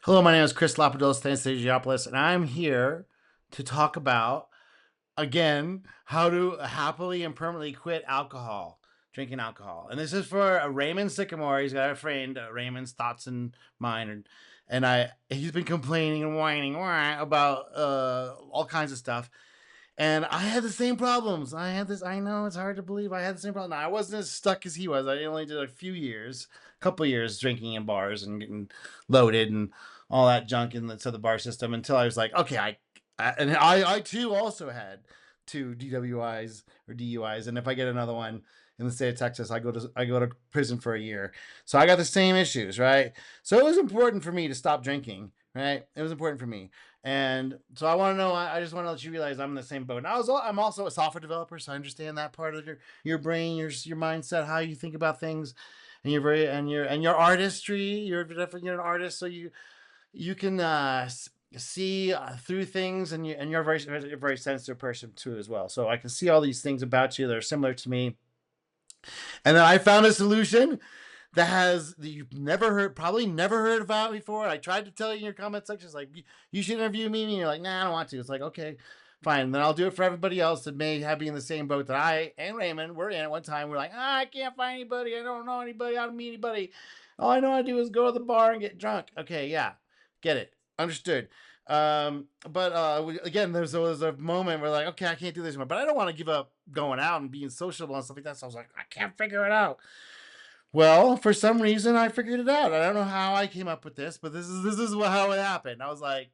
Hello, my name is Chris Athanas, and I'm here to talk about, again, how to happily and permanently quit alcohol, drinking alcohol. And this is for Raymond Sycamore. He's got a friend, Raymond's Thoughts and Mine. He's been complaining and whining about all kinds of stuff. And I had the same problems. I know it's hard to believe I had the same problem. Now, I wasn't as stuck as he was. I only did a few years, a couple of years drinking in bars and getting loaded and all that junk into the bar system until I was like, okay, I too also had two DWIs or DUIs. And if I get another one in the state of Texas, I go to prison for a year. So I got the same issues, right? So it was important for me to stop drinking, right? It was important for me. And so I want to know. I just want to let you realize I'm in the same boat. And I'm also a software developer, so I understand that part of your brain, your mindset, how you think about things, and your artistry. You're an artist, so you can see through things, and you're a very sensitive person too as well. So I can see all these things about you that are similar to me. And then I found a solution that you've probably never heard about before. I tried to tell you in your comment section, it's like you should interview me, and you're like, nah, I don't want to. It's like, okay, fine. And then I'll do it for everybody else that may have be in the same boat that I and Raymond were in at one time. We're like, I can't find anybody. I don't know anybody. I don't meet anybody. All I know how to do is go to the bar and get drunk. Okay, yeah, get it, understood. But again, there was a moment where like, okay, I can't do this anymore, but I don't want to give up going out and being sociable and stuff like that. So I was like, I can't figure it out. Well, for some reason, I figured it out. I don't know how I came up with this, but this is how it happened. I was like,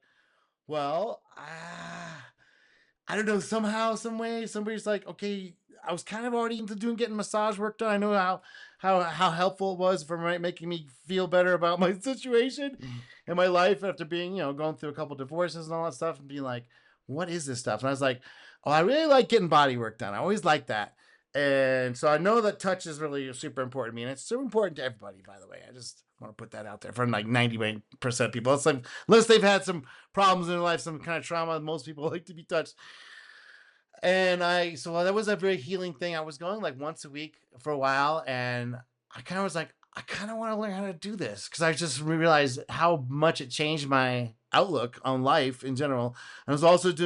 well, I don't know. Somehow, some way, somebody's like, okay. I was kind of already into getting massage work done. I know how helpful it was for making me feel better about my situation and my life after being going through a couple divorces and all that stuff and being like, what is this stuff? And I was like, oh, I really like getting body work done. I always like that. And so I know that touch is really super important to me, and it's super important to everybody, by the way. I just want to put that out there for like 90% of people. It's like, unless they've had some problems in their life, some kind of trauma, most people like to be touched. And so that was a very healing thing. I was going like once a week for a while, and I kind of was like, I kind of want to learn how to do this because I just realized how much it changed my outlook on life in general. I was also still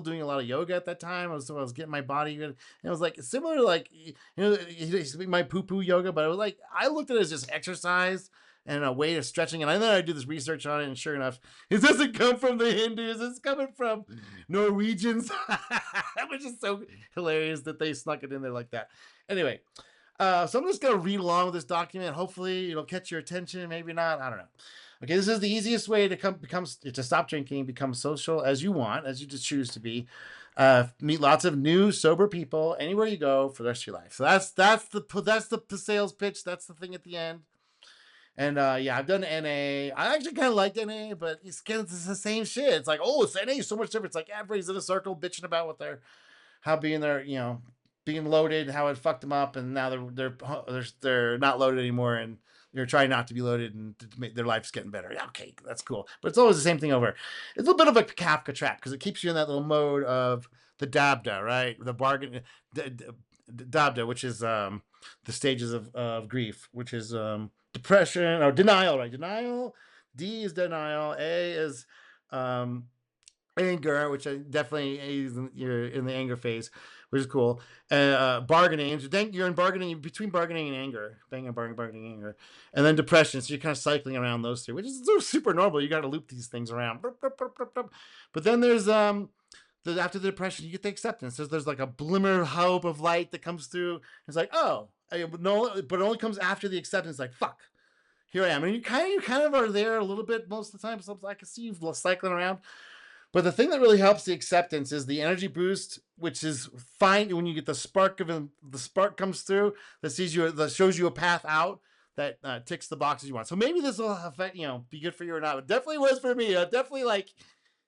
doing a lot of yoga at that time. I was getting my body good. And it was like similar to like, my poo poo yoga, but it was like, I looked at it as just exercise and a way of stretching. And then I do this research on it, and sure enough, it doesn't come from the Hindus. It's coming from Norwegians, which is so hilarious that they snuck it in there like that. Anyway, so I'm just gonna read along with this document. Hopefully, it'll catch your attention. Maybe not. I don't know. Okay, this is the easiest way to stop drinking, become social as you want, as you just choose to be. Meet lots of new sober people anywhere you go for the rest of your life. So that's the sales pitch. That's the thing at the end. And yeah, I've done NA. I actually kind of liked NA, but it's the same shit. It's like, oh, it's NA, so much different. It's like everybody's in a circle bitching about how being there, being loaded, how it fucked them up, and now they're not loaded anymore, and they're trying not to be loaded, and to make their life's getting better. Yeah, okay, that's cool, but it's always the same thing over. It's a little bit of a Kafka trap because it keeps you in that little mode of the dabda, right? The bargain, dabda, which is the stages of grief, which is depression or denial, right? Denial. D is denial. A is um, anger, which I definitely you're in the anger phase, which is cool. Bargaining. You're in bargaining between bargaining and anger, bargaining, anger, and then depression. So you're kind of cycling around those three, which is super normal. You got to loop these things around. But then there's after the depression, you get the acceptance. There's like a glimmer of hope of light that comes through. It's like, oh, no, but it only comes after the acceptance. Like, fuck, here I am. And you kind of are there a little bit most of the time. So I can see you cycling around. But the thing that really helps the acceptance is the energy boost, which is fine when you get the spark comes through that shows you a path out that ticks the boxes you want. So maybe this will affect, be good for you or not. It definitely was for me. It definitely like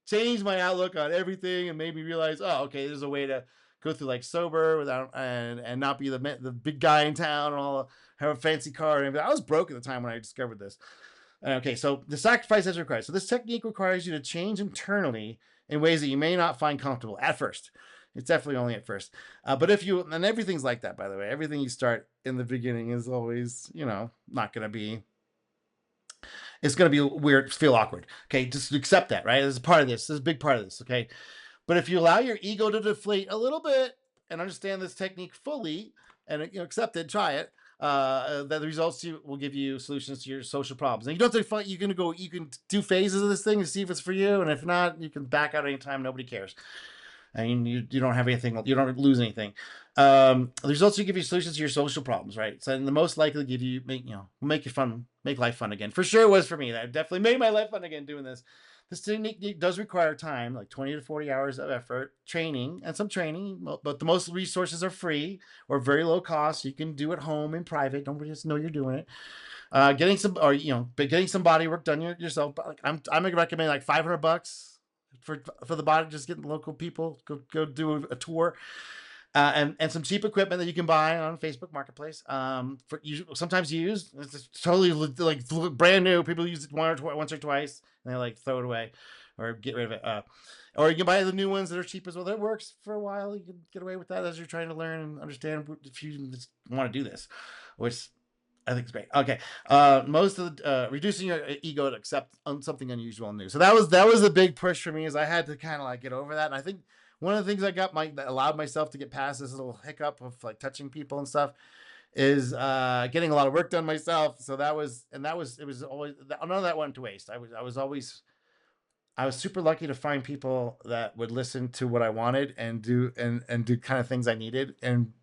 changed my outlook on everything and made me realize, oh, okay, there's a way to go through like sober without and not be the big guy in town and all have a fancy car and everything. I was broke at the time when I discovered this. Okay, so the sacrifice is required. So this technique requires you to change internally in ways that you may not find comfortable at first. It's definitely only at first. But and everything's like that, by the way. Everything you start in the beginning is always, not going to be It's going to be weird, feel awkward. Okay, just accept that, right? This is part of this. This is a big part of this. Okay, but if you allow your ego to deflate a little bit and understand this technique fully, and accept it, try it, that the results will give you solutions to your social problems. And you don't have to fight. You can do phases of this thing to see if it's for you, and if not, you can back out anytime. Nobody cares. I mean, you don't have anything, you don't lose anything. The results will give you solutions to your social problems, right? So, and the most likely give you, make you fun, make life fun again. For sure, it was for me. That definitely made my life fun again doing this. This technique does require time, like 20 to 40 hours of effort, training, and some training, but the most resources are free or very low cost. You can do it home in private. Don't just know you're doing it. Getting some body work done yourself. Like I'm gonna recommend like $500 for the body. Just getting local people go do a tour. And some cheap equipment that you can buy on Facebook Marketplace. Sometimes used. It's totally like brand new. People use it once or twice, and they like throw it away or get rid of it. Or you can buy the new ones that are cheap as well. That works for a while. You can get away with that as you're trying to learn and understand if you just want to do this, which I think it's great. Okay, most of the reducing your ego to accept something unusual and new. So that was a big push for me, is I had to kind of like get over that. And I think one of the things that allowed myself to get past this little hiccup of like touching people and stuff is getting a lot of work done myself. So it was always, none of that went to waste. I was super lucky to find people that would listen to what I wanted and do kind of things I needed, and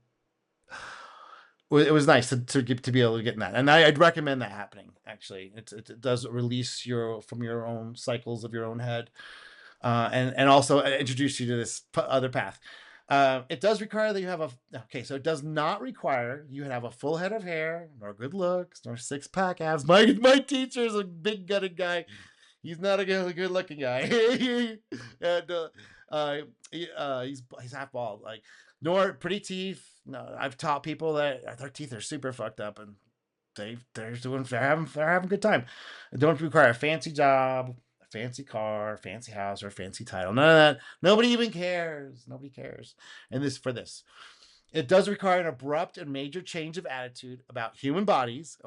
it was nice to be able to get in that. And I'd recommend that happening. Actually, it does release from your own cycles of your own head. And also introduce you to this other path. It does require that you have so it does not require you have a full head of hair, nor good looks, nor six-pack abs. My teacher's a big gutted guy. He's not a good looking guy. And he's half bald, like, nor pretty teeth. No, I've taught people that their teeth are super fucked up, and they're having a good time. It don't require a fancy job, fancy car, fancy house, or fancy title. None of that. Nobody even cares. Nobody cares. And for this, it does require an abrupt and major change of attitude about human bodies,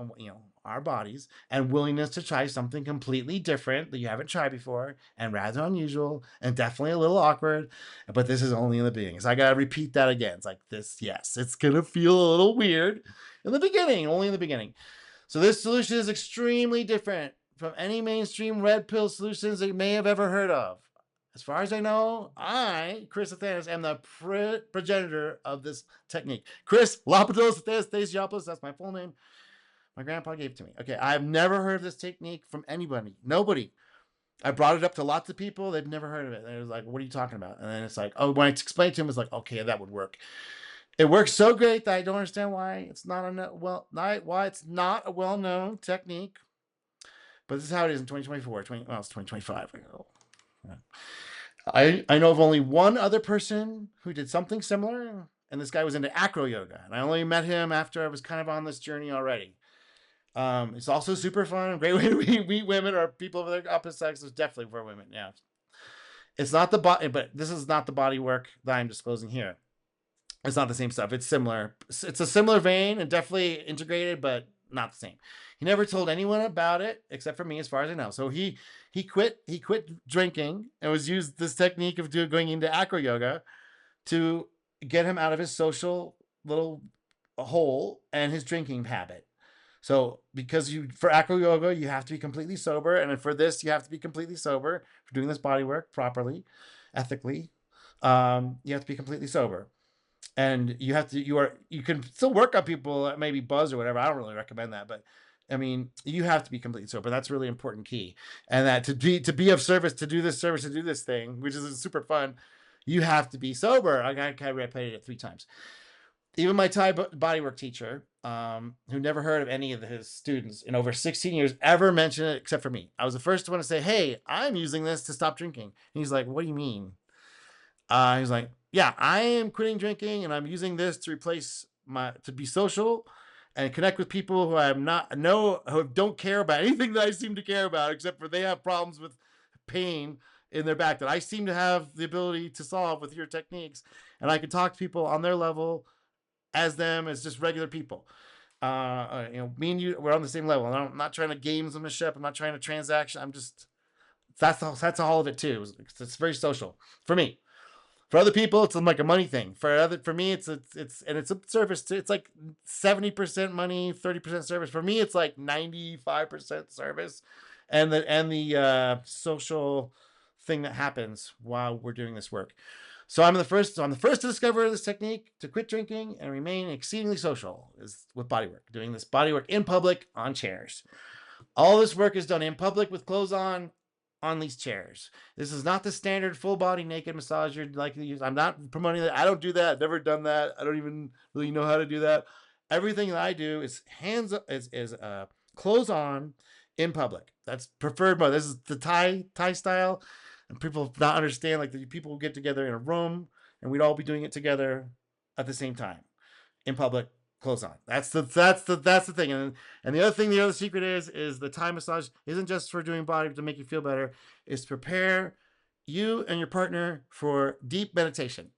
our bodies, and willingness to try something completely different that you haven't tried before, and rather unusual, and definitely a little awkward. But this is only in the beginning. So I gotta repeat that again. It's like this. Yes, it's gonna feel a little weird in the beginning, only in the beginning. So this solution is extremely different from any mainstream red pill solutions that you may have ever heard of. As far as I know, Chris Athanas, am the progenitor of this technique. Chris Lapidos Athanas, that's my full name. My grandpa gave it to me. Okay, I've never heard of this technique from anybody. Nobody. I brought it up to lots of people. They've never heard of it. And it was like, what are you talking about? And then it's like, oh, when I explained to him, it's like, okay, that would work. It works so great that I don't understand why it's not a well-known technique. But this is how it is in 2024. It's 2025. I know of only one other person who did something similar, and this guy was into acro yoga, and I only met him after I was kind of on this journey already. It's also super fun, great way to meet women or people of the opposite sex. It's definitely for women. Yeah, it's not the body, but this is not the body work that I'm disclosing here. It's not the same stuff. It's similar. It's a similar vein and definitely integrated, but not the same. He never told anyone about it except for me, as far as I know. So he quit drinking and was used this technique of going into acro yoga to get him out of his social little hole and his drinking habit. So because for acro yoga you have to be completely sober, and for this you have to be completely sober for doing this body work properly, ethically. You have to be completely sober. And you can still work on people that maybe buzz or whatever. I don't really recommend that, but I mean, you have to be completely sober. That's a really important key. And that to be of service, to do this thing, which is super fun, you have to be sober. I repeated it 3 times. Even my Thai bodywork teacher, who never heard of any of his students in over 16 years, ever mentioned it except for me. I was the first one to say, hey, I'm using this to stop drinking. And he's like, what do you mean? He's like, yeah, I am quitting drinking and I'm using this to replace to be social and connect with people who don't care about anything that I seem to care about, except for they have problems with pain in their back that I seem to have the ability to solve with your techniques. And I can talk to people on their level as just regular people. Me and you, we're on the same level. I'm not trying to gamesmanship. I'm not trying to transaction. I'm just that's all of it too. It's very social for me. For other people, it's like a money thing. For me, it's a service too. It's like 70% money, 30% service. For me, it's like 95% service, and the social thing that happens while we're doing this work. So I'm the first. So I'm the first to discover this technique to quit drinking and remain exceedingly social is with bodywork. Doing this bodywork in public on chairs. All this work is done in public with clothes on these chairs. This is not the standard full body naked massage you're likely to use. I'm not promoting that. I don't do that. I've never done that. I don't even really know how to do that. Everything that I do is hands up, is clothes on in public. That's preferred mode. This is the Thai style, and people not understand like the people get together in a room and we'd all be doing it together at the same time in public, clothes on. That's the thing. And the other secret is the Thai massage isn't just for doing body to make you feel better. It's to prepare you and your partner for deep meditation.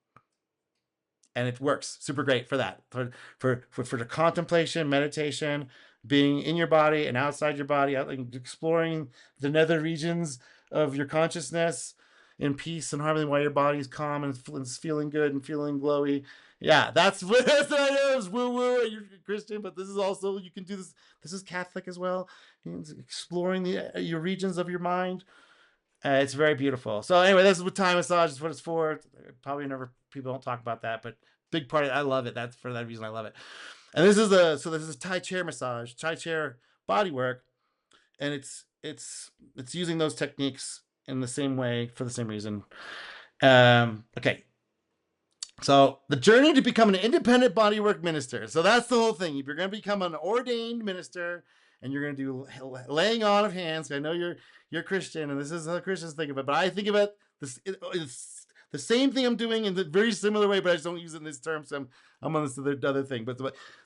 And it works super great for that. For the contemplation, meditation, being in your body and outside your body, exploring the nether regions of your consciousness in peace and harmony while your body is calm and it's feeling good and feeling glowy. Yeah, that's what it is. Woo woo. You're Christian, but this is also, you can do this. This is Catholic as well. Exploring your regions of your mind. It's very beautiful. So anyway, this is what Thai massage is what it's for. Probably never people don't talk about that, but big part of it. I love it. That's for that reason I love it. And this is Thai chair massage, Thai chair body work, and it's using those techniques in the same way for the same reason. Okay. So the journey to become an independent bodywork minister. So that's the whole thing. If you're going to become an ordained minister and you're going to do laying on of hands, I know you're Christian and this is how Christians think of it, but I think of it it's the same thing I'm doing in the very similar way, but I just don't use it in this term. So I'm on this other thing. But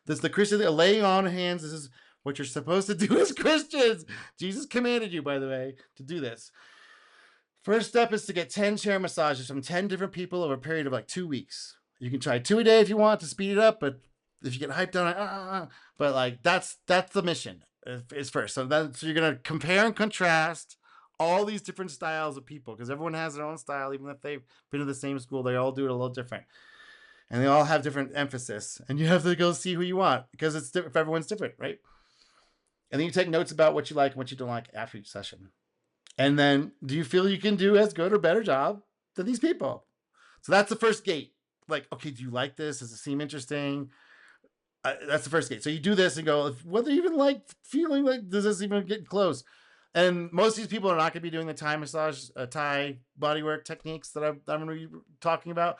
this the Christian laying on of hands. This is what you're supposed to do as Christians. Jesus commanded you, by the way, to do this. First step is to get 10 chair massages from 10 different people over a period of like 2 weeks. You can try 2 a day if you want to speed it up, but if you get hyped on it, but like that's the mission is first. So you're gonna compare and contrast all these different styles of people because everyone has their own style, even if they've been to the same school, they all do it a little different, and they all have different emphasis. And you have to go see who you want because it's different. Everyone's different, right? And then you take notes about what you like and what you don't like after each session. And then, do you feel you can do as good or better job than these people? So that's the first gate. Like, okay, do you like this? Does it seem interesting? That's the first gate. So you do this and go, whether you even like feeling like, does this even get close? And most of these people are not going to be doing the Thai massage, Thai bodywork techniques that I'm going to be talking about.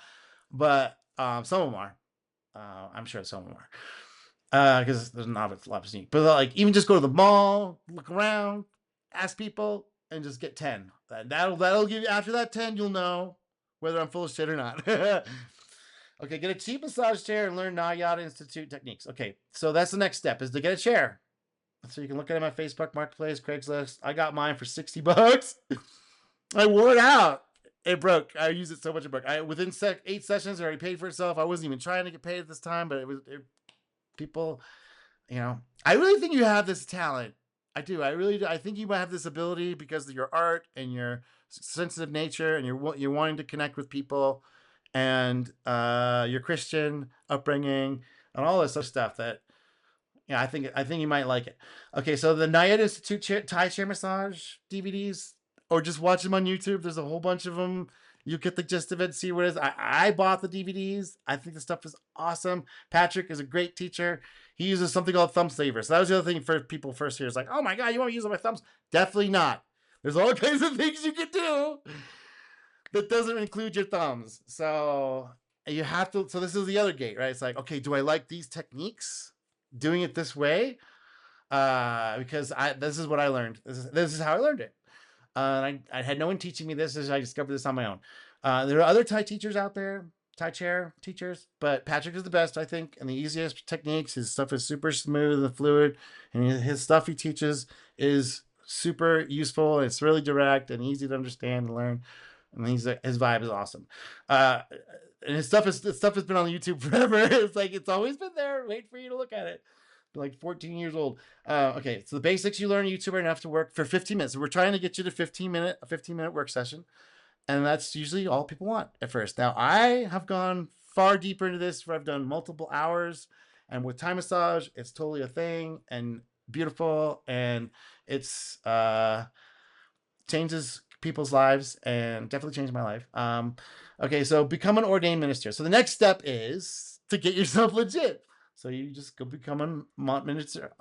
But some of them are. I'm sure some of them are. Because there's not a lot of sneak. But like, even just go to the mall, look around, ask people, and just get 10. That'll give you, after that 10, you'll know whether I'm full of shit or not. Okay, get a cheap massage chair and learn Nayada Institute techniques. Okay, so that's the next step is to get a chair. So you can look at it on my Facebook Marketplace, Craigslist. I got mine for $60. I wore it out. It broke. I used it so much it broke. Within 8 sessions, it already paid for itself. I wasn't even trying to get paid at this time, but people, I really think you have this talent. I do. I really do. I think you might have this ability because of your art and your sensitive nature, and you're wanting to connect with people, and your Christian upbringing, and all this other stuff. That I think you might like it. Okay, so the Nayada Institute Thai chair massage DVDs, or just watch them on YouTube. There's a whole bunch of them. You get the gist of it, see what it is. I bought the DVDs. I think the stuff is awesome. Patrick is a great teacher. He uses something called thumb saver. So that was the other thing for people first here. It's like, oh my God, you want to use my thumbs? Definitely not. There's all kinds of things you can do that doesn't include your thumbs. So you have to, so this is the other gate, right? It's like, okay, do I like these techniques? Doing it this way? Because this is what I learned. This is how I learned it. I had no one teaching me this. I discovered this on my own. There are other Thai teachers out there, Thai chair teachers, but Patrick is the best, I think, and the easiest techniques. His stuff is super smooth and fluid, and his stuff he teaches is super useful. It's really direct and easy to understand and learn. And his vibe is awesome. And his stuff has been on YouTube forever. It's like it's always been there, wait for you to look at it. like 14 years old. Okay, so the basics you learn on YouTube are enough to work for 15 minutes. We're trying to get you to a 15-minute work session. And that's usually all people want at first. Now, I have gone far deeper into this where I've done multiple hours. And with Thai massage, it's totally a thing and beautiful. And it's changes people's lives and definitely changed my life. Okay, so become an ordained minister. So the next step is to get yourself legit. So you just go become an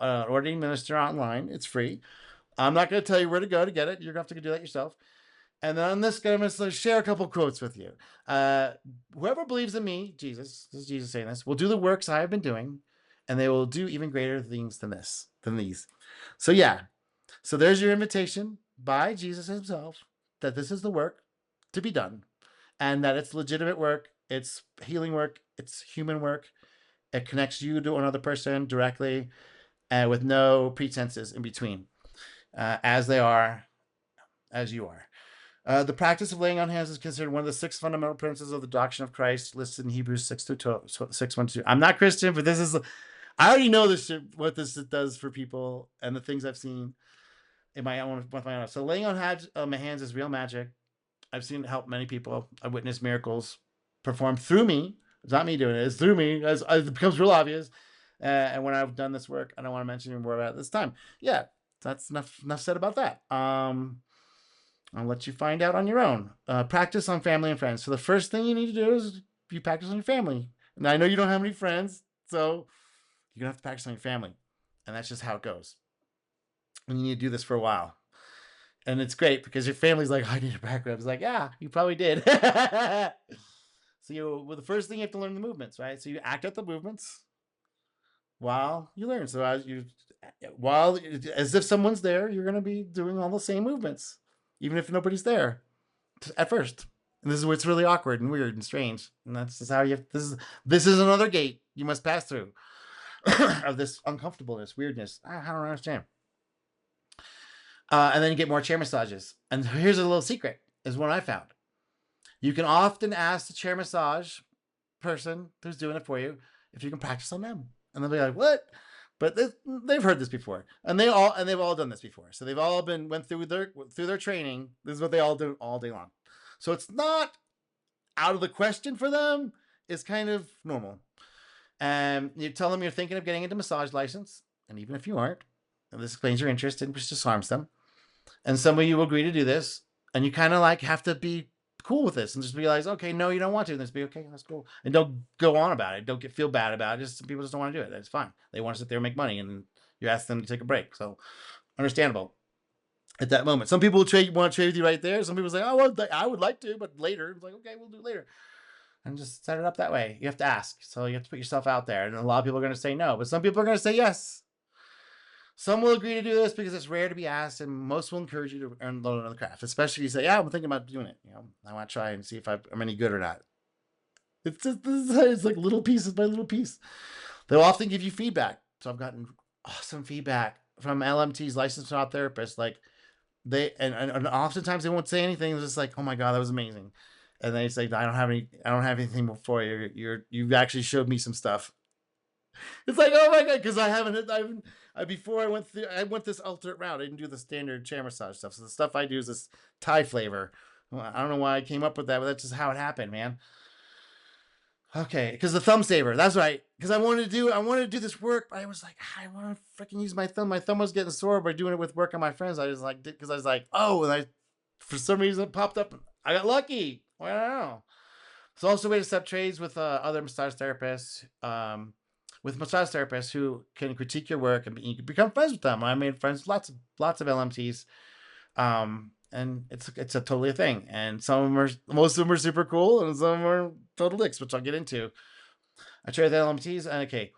ordained minister online. It's free. I'm not going to tell you where to go to get it. You're going to have to do that yourself. And then on this, I'm going to share a couple quotes with you. Whoever believes in me, Jesus, this is Jesus saying this, will do the works I have been doing, and they will do even greater things than these. So yeah, so there's your invitation by Jesus himself that this is the work to be done, and that it's legitimate work, it's healing work, it's human work. It connects you to another person directly, with no pretenses in between, as they are, as you are. The practice of laying on hands is considered one of the 6 fundamental principles of the doctrine of Christ, listed in Hebrews 6:1-2. I'm not Christian, but this is, I already know this shit, what this does for people and the things I've seen in my own, with my own. So laying on my hands is real magic. I've seen it help many people. I've witnessed miracles performed through me. It's not me doing it. It's through me, as it becomes real obvious. And when I've done this work, I don't want to mention any more about it this time. Yeah, that's enough said about that. I'll let you find out on your own. Practice on family and friends. So the first thing you need to do is you practice on your family. And I know you don't have any friends, so you're going to have to practice on your family. And that's just how it goes. And you need to do this for a while. And it's great because your family's like, I need a background. It's like, yeah, you probably did. So the first thing you have to learn the movements, right? So you act out the movements while you learn. So as if someone's there, you're going to be doing all the same movements, even if nobody's there at first. And this is where it's really awkward and weird and strange. And that's just how you have, this is another gate you must pass through of this uncomfortableness, weirdness. I don't understand. And then you get more chair massages. And here's a little secret, is what I found. You can often ask the chair massage person who's doing it for you if you can practice on them. And they'll be like, what? But they've heard this before. And they've all done this before. So they've all went through their training. This is what they all do all day long. So it's not out of the question for them. It's kind of normal. And you tell them you're thinking of getting into massage license. And even if you aren't, and this explains your interest, and which disarms them. And some of you will agree to do this. And you kind of like have to be cool with this and just realize, okay, no, you don't want to. And just be, okay, that's cool. And don't go on about it. Don't feel bad about it. Just some people just don't want to do it. That's fine. They want to sit there and make money, and you ask them to take a break. So understandable at that moment. Some people want to trade with you right there. Some people say, oh, well, I would like to, but later. It's like, okay, we'll do it later. And just set it up that way. You have to ask. So you have to put yourself out there. And a lot of people are going to say no, but some people are going to say yes. Some will agree to do this because it's rare to be asked, and most will encourage you to learn another craft, especially if you say, yeah, I'm thinking about doing it. I want to try and see if I'm any good or not. It's like little pieces by little piece. They'll often give you feedback. So I've gotten awesome feedback from LMTs, licensed massage therapists. Like and oftentimes they won't say anything. It's just like, oh my God, that was amazing. And they say, I don't have anything for you. You've actually showed me some stuff. It's like, oh my God, because before I went this alternate route. I didn't do the standard chair massage stuff. So the stuff I do is this Thai flavor. Well, I don't know why I came up with that, but that's just how it happened, man. Okay, because the thumb saver. That's right. Because I wanted to do this work, but I was like, I want to freaking use my thumb. My thumb was getting sore by doing it with work on my friends. I was like, because I was like, oh, and for some reason it popped up. I got lucky. Well, I don't know. It's also a way to set trades with other massage therapists. With massage therapists who can critique your work, and you can become friends with them. I made friends with lots of LMTs, and it's a totally a thing. And most of them are super cool, and some of them are total dicks, which I'll get into. I tried with LMTs, and okay,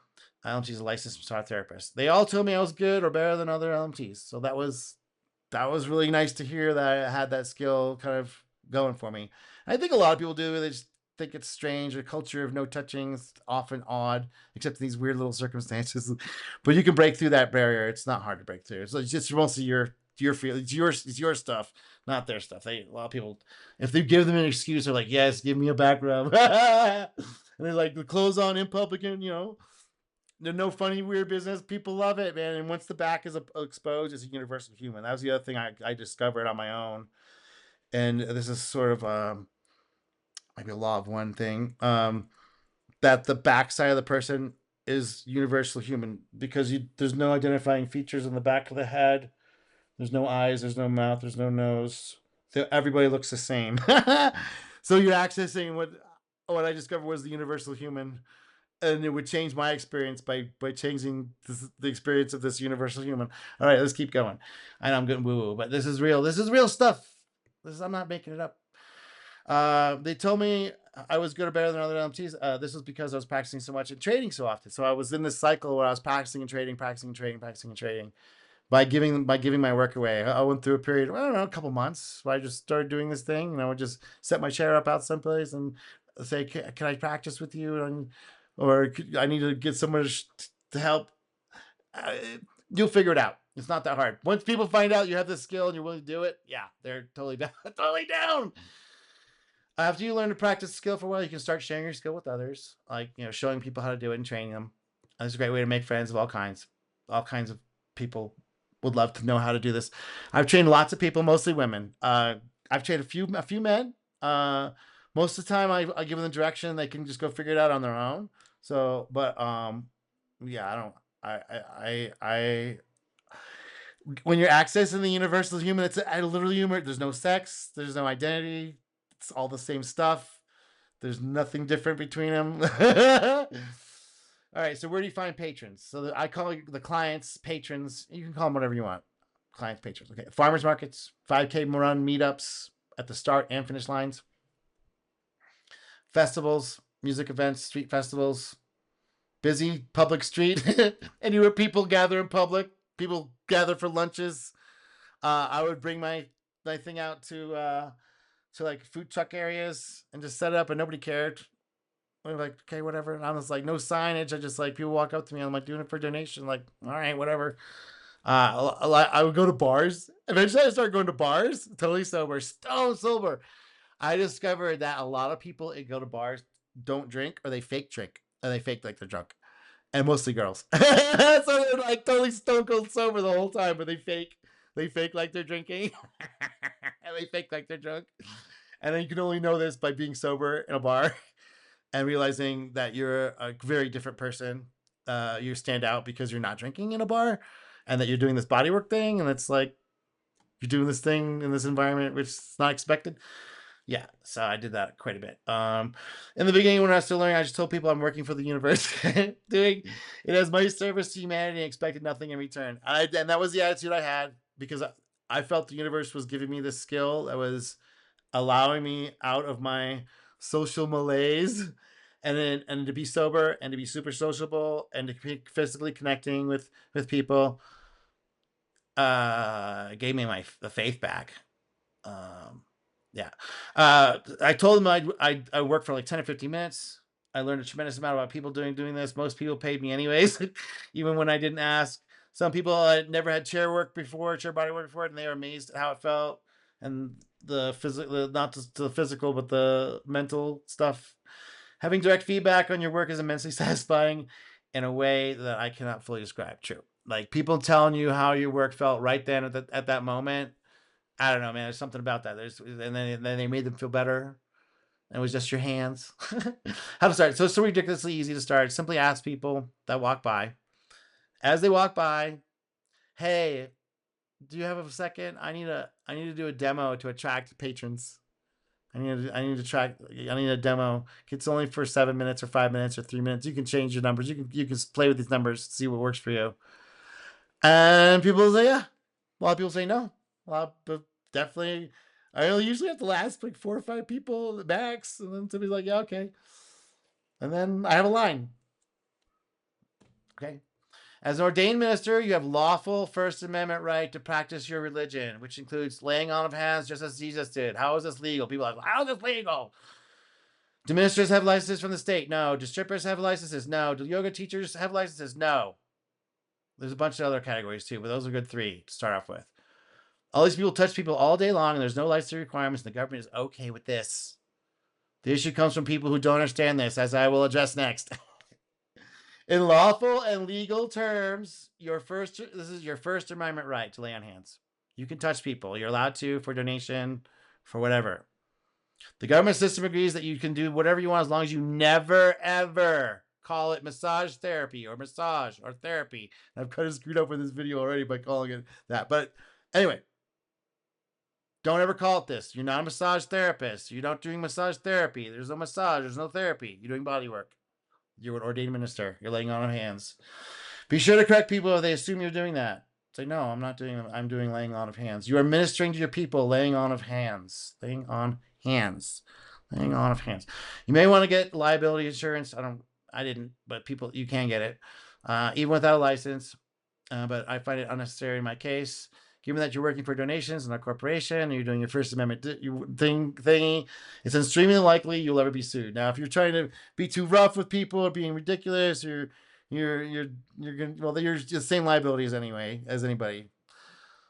LMTs is a licensed massage therapist. They all told me I was good or better than other LMTs, so that was really nice to hear that I had that skill kind of going for me. And I think a lot of people do. They just think it's strange. A culture of no touching is often odd, except in these weird little circumstances. But you can break through that barrier. It's not hard to break through. So it's just mostly your feel. It's your stuff, not their stuff. A lot of people, if they give them an excuse, they're like, yes, give me a back rub. And they're like, the clothes on in public, and There's no funny, weird business. People love it, man. And once the back is exposed, it's a universal human. That was the other thing I discovered on my own. And this is sort of maybe a law of one thing, that the backside of the person is universal human because there's no identifying features in the back of the head. There's no eyes, there's no mouth, there's no nose. So everybody looks the same. So you're accessing what I discovered was the universal human, and it would change my experience by changing the experience of this universal human. All right, let's keep going. I know I'm getting woo woo, but this is real. This is real stuff. I'm not making it up. They told me I was good or better than other LMTs. This was because I was practicing so much and trading so often. So I was in this cycle where I was practicing and trading, practicing and trading, practicing and trading. By giving my work away, I went through a period, I don't know, a couple months where I just started doing this thing. And I would just set my chair up out someplace and say, "Can I practice with you?" Or I need to get someone to help. Uh, you'll figure it out. It's not that hard. Once people find out you have this skill and you're willing to do it, yeah, they're totally down. Totally down. After you learn to practice the skill for a while, you can start sharing your skill with others, like showing people how to do it and training them. It's a great way to make friends of all kinds. All kinds of people would love to know how to do this. I've trained lots of people, mostly women. I've trained a few men. Most of the time, I give them direction; they can just go figure it out on their own. So, but yeah, I don't. I when you're accessing the universal human, it's a literal humor. There's no sex. There's no identity. It's all the same stuff. There's nothing different between them. All right, so where do you find patrons? So I call the clients patrons. You can call them whatever you want. Clients, patrons. Okay, farmers markets, 5K run meetups at the start and finish lines, festivals, music events, street festivals, busy public street, anywhere people gather in public. People gather for lunches. I would bring my thing out to like food truck areas and just set it up, and nobody cared. We're like, okay, whatever. And I was like, no signage. I just like people walk up to me. I'm like, doing it for donation. Like, all right, whatever. I would go to bars. Eventually, I started going to bars, totally sober, stone sober. I discovered that a lot of people that go to bars don't drink, or they fake drink, and they fake like they're drunk, and mostly girls. So they're like totally stone cold sober the whole time, but they fake like they're drinking, and they fake like they're drunk. And then you can only know this by being sober in a bar and realizing that you're a very different person. You stand out because you're not drinking in a bar, and that you're doing this bodywork thing, and it's like you're doing this thing in this environment which is not expected. Yeah, so I did that quite a bit. In the beginning, when I was still learning, I just told people I'm working for the universe, doing it as my service to humanity, and expected nothing in return. And that was the attitude I had, because I felt the universe was giving me this skill that was allowing me out of my social malaise, and to be sober, and to be super sociable, and to be physically connecting with people. Gave me the faith back. Um, yeah. I told them I worked for like 10 or 15 minutes. I learned a tremendous amount about people doing this. Most people paid me anyways, even when I didn't ask. Some people had never had chair body work before, and they were amazed at how it felt, and the physical, not just the physical, but the mental stuff. Having direct feedback on your work is immensely satisfying in a way that I cannot fully describe. True. Like people telling you how your work felt right then at that moment. I don't know, man. There's something about that. And then they made them feel better. It was just your hands. How to start? So it's so ridiculously easy to start. Simply ask people that walk by. As they walk by, hey, do you have a second? I need to do a demo to attract patrons. I need a demo. It's only for 7 minutes or 5 minutes or 3 minutes. You can change your numbers. You can play with these numbers, see what works for you. And people say, yeah. A lot of people say no. But definitely, I usually have to last like 4 or 5 people max, and then somebody's like, yeah, okay. And then I have a line. Okay. As an ordained minister, you have lawful First Amendment right to practice your religion, which includes laying on of hands just as Jesus did. How is this legal? People are like, how is this legal? Do ministers have licenses from the state? No. Do strippers have licenses? No. Do yoga teachers have licenses? No. There's a bunch of other categories too, but those are good 3 to start off with. All these people touch people all day long, and there's no licensing requirements, and the government is okay with this. The issue comes from people who don't understand this, as I will address next. In lawful and legal terms, this is your First Amendment right to lay on hands. You can touch people. You're allowed to for donation, for whatever. The government system agrees that you can do whatever you want as long as you never, ever call it massage therapy or massage or therapy. I've kind of screwed up with this video already by calling it that. But anyway, don't ever call it this. You're not a massage therapist. You're not doing massage therapy. There's no massage. There's no therapy. You're doing body work. You're an ordained minister. You're laying on of hands. Be sure to correct people if they assume you're doing that. Say, no, I'm not doing I'm doing laying on of hands. You are ministering to your people, laying on of hands. Laying on hands. Laying on of hands. You may want to get liability insurance. I didn't, but people, you can get it. Even without a license. But I find it unnecessary in my case. Given that you're working for donations and a corporation and you're doing your First Amendment thingy, it's extremely likely you'll ever be sued. Now, if you're trying to be too rough with people or being ridiculous, you're gonna, well, you're the same liabilities anyway as anybody.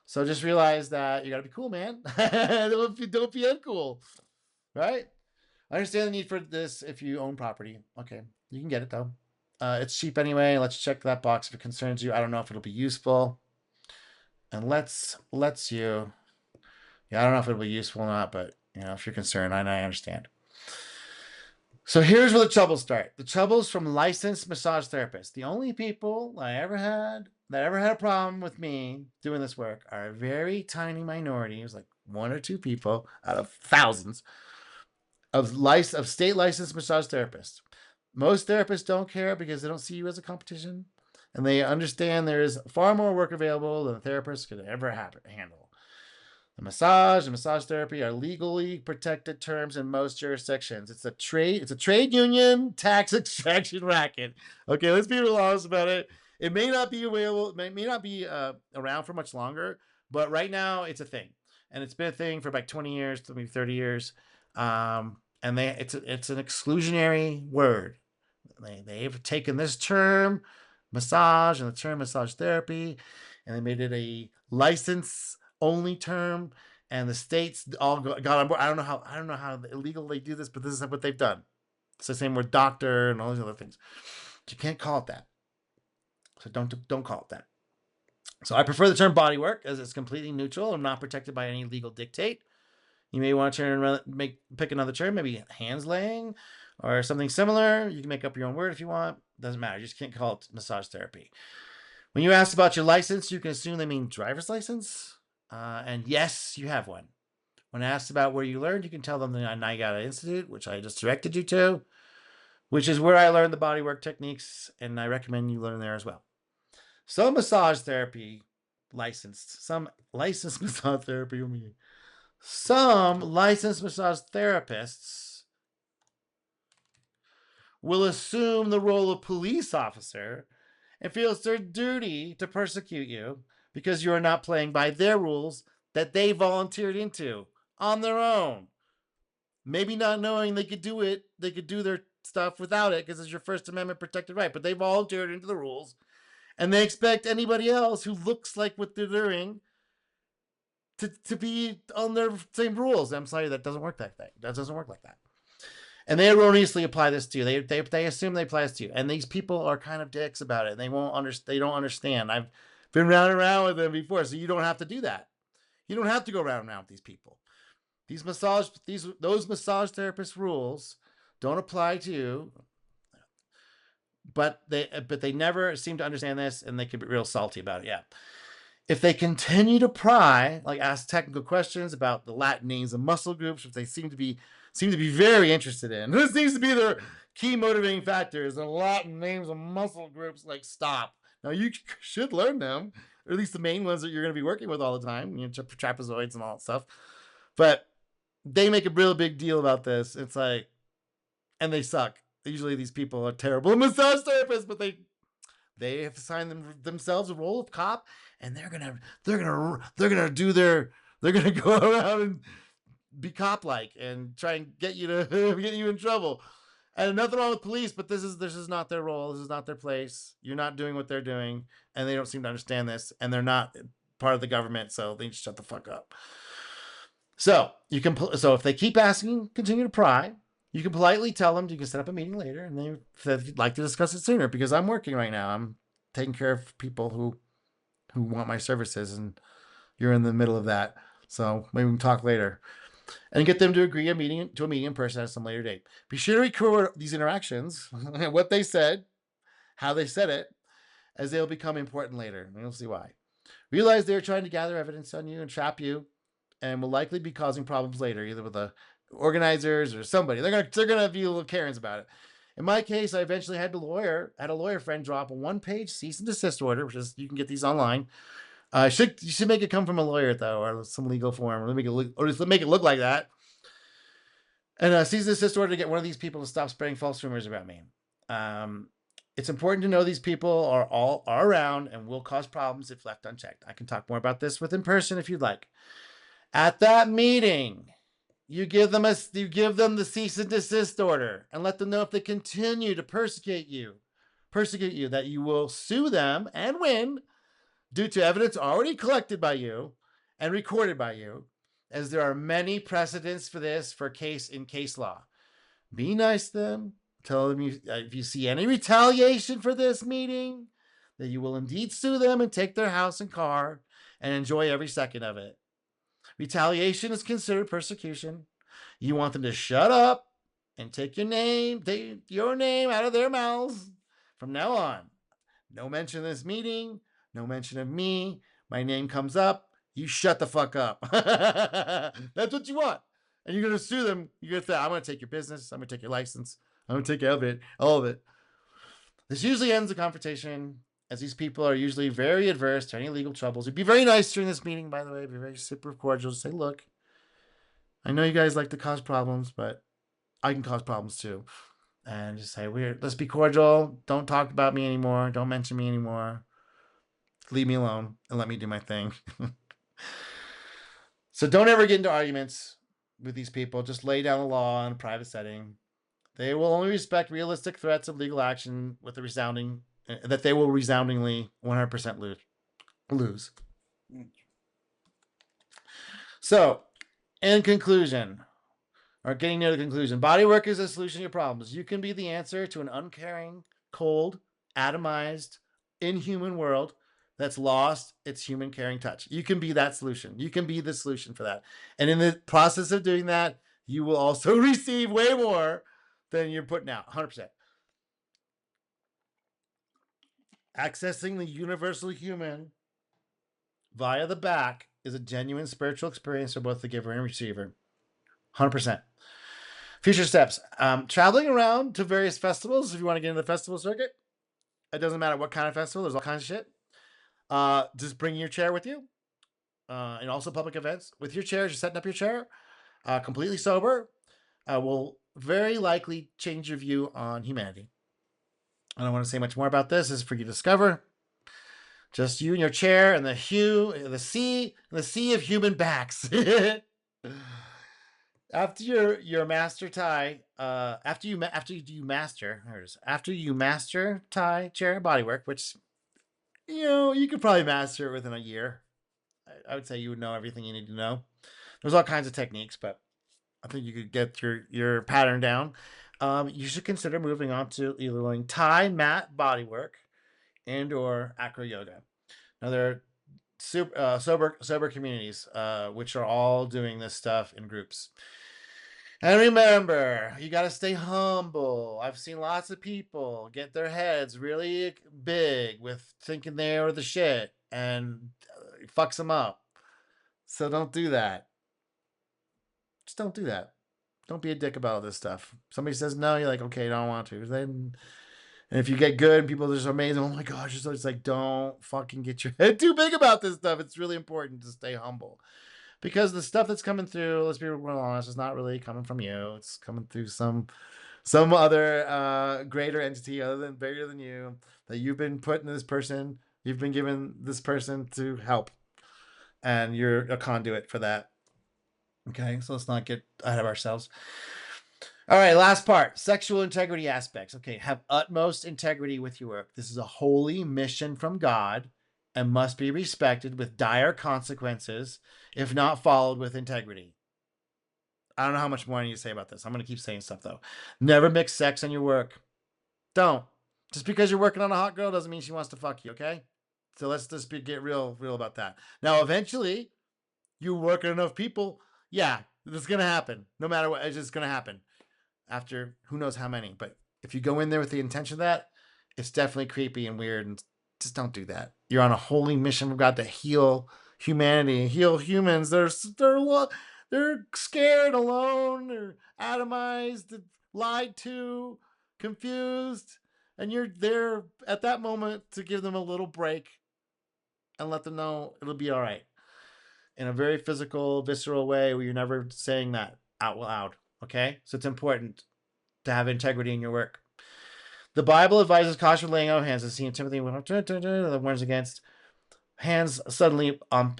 So just realize that you gotta be cool, man. don't be uncool, right? I understand the need for this if you own property. Okay, you can get it though. It's cheap anyway. Let's check that box if it concerns you. I don't know if it'll be useful. And lets you, yeah, I don't know if it'll be useful or not, but you know, if you're concerned, I understand. So here's where the troubles start. The troubles from licensed massage therapists. The only people I ever had that ever had a problem with me doing this work are a very tiny minority. It was like 1 or 2 people out of thousands of state licensed massage therapists. Most therapists don't care because they don't see you as a competition. And they understand there is far more work available than a therapist could ever handle. The massage and massage therapy are legally protected terms in most jurisdictions. It's a trade union tax extraction racket. Okay, let's be real honest about it. It may not be available, may not be around for much longer, but right now it's a thing. And it's been a thing for like 20 years, maybe 30 years. And it's an exclusionary word. They've taken this term, massage, and the term massage therapy, and they made it a license only term, and the states all got on board. I don't know how illegal they do this, but this is what they've done. It's the same word doctor and all these other things. You can't call it that. So don't call it that. So I prefer the term bodywork as it's completely neutral and not protected by any legal dictate. You may want to turn around, pick another term, maybe hands laying or something similar. You can make up your own word if you want. Doesn't matter. You just can't call it massage therapy. When you ask about your license, you can assume they mean driver's license. And yes, you have one. When asked about where you learned, you can tell them the Niagara Institute, which I just directed you to, which is where I learned the bodywork techniques, and I recommend you learn there as well. Some massage therapy licensed, some licensed massage therapy, some licensed massage therapists will assume the role of police officer and feel it's their duty to persecute you because you are not playing by their rules that they volunteered into on their own. Maybe not knowing they could do it, they could do their stuff without it because it's your First Amendment protected right, but they volunteered into the rules, and they expect anybody else who looks like what they're doing to be on their same rules. I'm sorry, that doesn't work that way. That doesn't work like that. And they erroneously apply this to you. They assume they apply this to you. And these people are kind of dicks about it. They don't understand. I've been round and round with them before, so you don't have to do that. You don't have to go round and round with these people. Those massage therapist rules don't apply to you. But they never seem to understand this, and they can be real salty about it. Yeah. If they continue to pry, like ask technical questions about the Latin names of muscle groups, which they seem to be very interested in. This seems to be their key motivating factors. The Latin names of muscle groups, like, stop. Now, you should learn them, or at least the main ones that you're going to be working with all the time, trapezoids and all that stuff. But they make a real big deal about this. It's like, and they suck. Usually these people are terrible massage therapists, but they have assigned themselves a role of cop, and they're gonna go around and be cop-like and try and get you in trouble. And nothing wrong with police, but this is not their role. This is not their place. You're not doing what they're doing, and they don't seem to understand this, and they're not part of the government, so they just shut the fuck up. So if they keep asking, continue to pry. You can politely tell them you can set up a meeting later, and they said you'd like to discuss it sooner because I'm working right now. I'm taking care of people who want my services, and you're in the middle of that. So maybe we can talk later, and get them to agree a meeting in person at some later date. Be sure to record these interactions, what they said, how they said it, as they'll become important later. And you'll see why. Realize they're trying to gather evidence on you and trap you, and will likely be causing problems later, either with the organizers or somebody. They're gonna be a little Karens about it. In my case, I eventually had a lawyer friend drop a 1-page cease and desist order, which is, you can get these online. You should make it come from a lawyer though, or some legal form, or just make it look like that. And cease and desist order to get one of these people to stop spreading false rumors about me. It's important to know these people are around and will cause problems if left unchecked. I can talk more about this in person if you'd like. At that meeting, you give them the cease and desist order and let them know if they continue to persecute you, that you will sue them and win due to evidence already collected by you and recorded by you, as there are many precedents for this in case law. Be nice to them. Tell them if you see any retaliation for this meeting, that you will indeed sue them and take their house and car and enjoy every second of it. Retaliation is considered persecution. You want them to shut up and take your name out of their mouths from now on. No mention of this meeting, no mention of me. My name comes up, you shut the fuck up. That's what you want. And you're going to sue them. You're going to say, I'm going to take your business. I'm going to take your license. I'm going to take all of it. This usually ends the confrontation, as these people are usually very adverse to any legal troubles. It'd be very nice during this meeting, by the way. Be very super cordial. Say, look, I know you guys like to cause problems, but I can cause problems too. And just say, let's be cordial. Don't talk about me anymore. Don't mention me anymore. Leave me alone and let me do my thing. So don't ever get into arguments with these people. Just lay down the law in a private setting. They will only respect realistic threats of legal action with that they will resoundingly 100% lose. So, in conclusion, or getting near the conclusion, bodywork is a solution to your problems. You can be the answer to an uncaring, cold, atomized, inhuman world that's lost its human caring touch. You can be that solution. You can be the solution for that. And in the process of doing that, you will also receive way more than you're putting out, 100%. Accessing the universal human via the back is a genuine spiritual experience for both the giver and receiver. 100%. Future steps. Traveling around to various festivals. If you want to get into the festival circuit, it doesn't matter what kind of festival. There's all kinds of shit. Just bring your chair with you. And also public events. With your chair, just setting up your chair, completely sober, will very likely change your view on humanity. I don't want to say much more about this. This is for you to discover. Just you and your chair and the sea of human backs. After your master Thai, after you master Thai chair bodywork, which you could probably master it within a year. I would say you would know everything you need to know. There's all kinds of techniques, but I think you could get your pattern down. You should consider moving on to either learning Thai mat bodywork and or acro yoga. Now there are sober communities, which are all doing this stuff in groups. And remember, you got to stay humble. I've seen lots of people get their heads really big with thinking they are the shit, and it fucks them up. So don't do that. Just don't do that. Don't be a dick about all this stuff. Somebody says no, you're like, okay, I don't want to. And if you get good and people are just amazing, oh my gosh, it's like, don't fucking get your head too big about this stuff. It's really important to stay humble. Because the stuff that's coming through, let's be real honest, is not really coming from you. It's coming through some other greater entity bigger than you, that you've been put in this person. You've been given this person to help, and you're a conduit for that. Okay, so let's not get ahead of ourselves. All right, last part, sexual integrity aspects. Okay, have utmost integrity with your work. This is a holy mission from God and must be respected with dire consequences if not followed with integrity. I don't know how much more I need to say about this. I'm going to keep saying stuff though. Never mix sex and your work. Don't. Just because you're working on a hot girl doesn't mean she wants to fuck you, okay? So let's just get real about that. Now, eventually, you work with enough people, yeah, this is going to happen. No matter what, it's just going to happen after who knows how many. But if you go in there with the intention of that, it's definitely creepy and weird, and just don't do that. You're on a holy mission of God to heal humanity, heal humans. They're scared, alone, they're atomized, lied to, confused, and you're there at that moment to give them a little break and let them know it'll be all right in a very physical, visceral way where you're never saying that out loud. Okay? So it's important to have integrity in your work. The Bible advises caution laying out hands. As seen in Timothy, the warns against laying hands suddenly on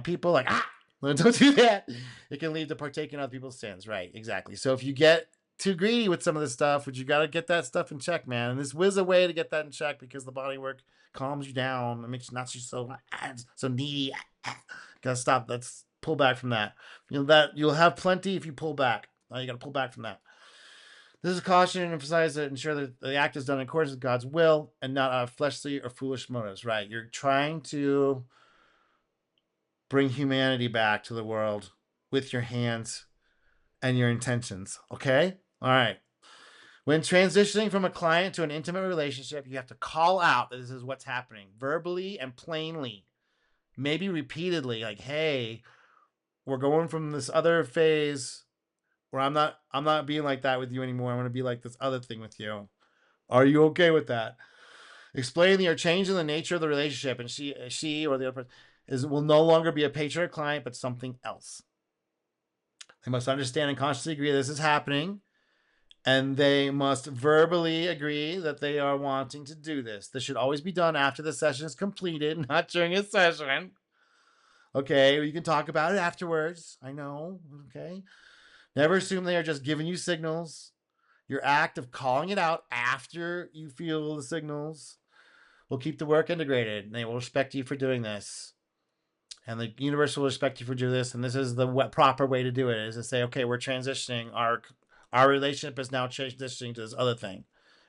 people, like, don't do that. It can lead to partaking of other people's sins. Right, exactly. So if you get too greedy with some of this stuff, which you got to get that stuff in check, man. And this was a way to get that in check because the body work calms you down and makes you not so needy. Gotta stop. Let's pull back from that. That you'll have plenty if you pull back. You gotta pull back from that. This is a caution and emphasize that ensure that the act is done in accordance with God's will and not out of fleshly or foolish motives. Right? You're trying to bring humanity back to the world with your hands and your intentions. Okay? All right. When transitioning from a client to an intimate relationship, you have to call out that this is what's happening verbally and plainly, maybe repeatedly, like, hey, we're going from this other phase where I'm not being like that with you anymore. I want to be like this other thing with you. Are you okay with that? Explain that you're changing the nature of the relationship, and she or the other person will no longer be a patron or client, but something else. They must understand and consciously agree this is happening, and they must verbally agree that they are wanting to do this. This should always be done after the session is completed, not during a session. Okay, you can talk about it afterwards. I know. Okay. Never assume they are just giving you signals. Your act of calling it out after you feel the signals will keep the work integrated, and they will respect you for doing this. And the universe will respect you for doing this. And this is the proper way to do it: is to say, okay, we're transitioning. Our relationship is now transitioning to this other thing,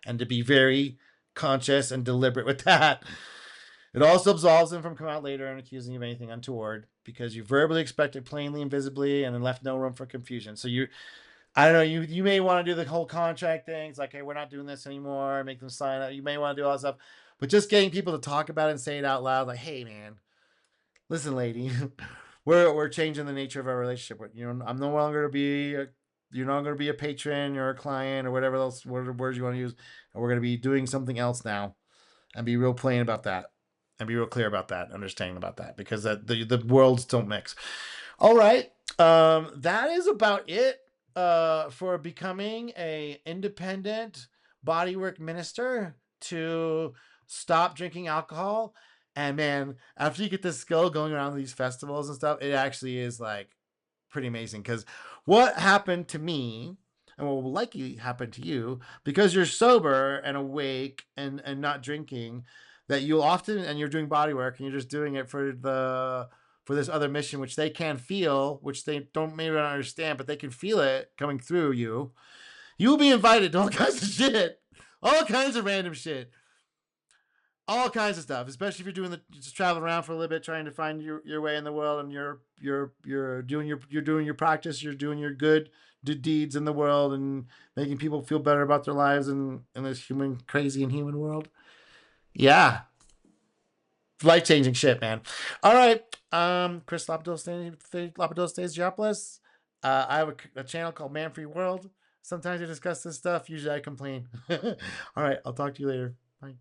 and to be very conscious and deliberate with that. It also absolves them from coming out later and accusing you of anything untoward, because you verbally expected plainly and visibly, and then left no room for confusion. So I don't know, you may want to do the whole contract thing. It's like, hey, we're not doing this anymore. Make them sign up. You may want to do all that stuff, but just getting people to talk about it and say it out loud, like, hey, man, listen, lady, we're changing the nature of our relationship. I'm no longer to be you're not going to be a patron or a client or whatever else words you want to use, and we're going to be doing something else now, and be real plain about that, and be real clear about that, understanding about that, because the worlds don't mix. All right, that is about it for becoming a independent bodywork minister to stop drinking alcohol. And man, after you get this skill going around these festivals and stuff, it actually is like pretty amazing. Because what happened to me, and what will likely happen to you, because you're sober and awake and not drinking, that you'll often, and you're doing body work and you're just doing it for this other mission, which they can feel, which they don't maybe not understand, but they can feel it coming through you. You'll be invited to all kinds of shit, all kinds of random shit, all kinds of stuff. Especially if you're just traveling around for a little bit, trying to find your way in the world, and you're doing your practice, you're doing your good deeds in the world, and making people feel better about their lives in this crazy and human world. Yeah, life-changing shit, man. All right. Chris Lapadostes. I have a channel called Man Free World. Sometimes I discuss this stuff. Usually I complain. All right. I'll talk to you later. Bye.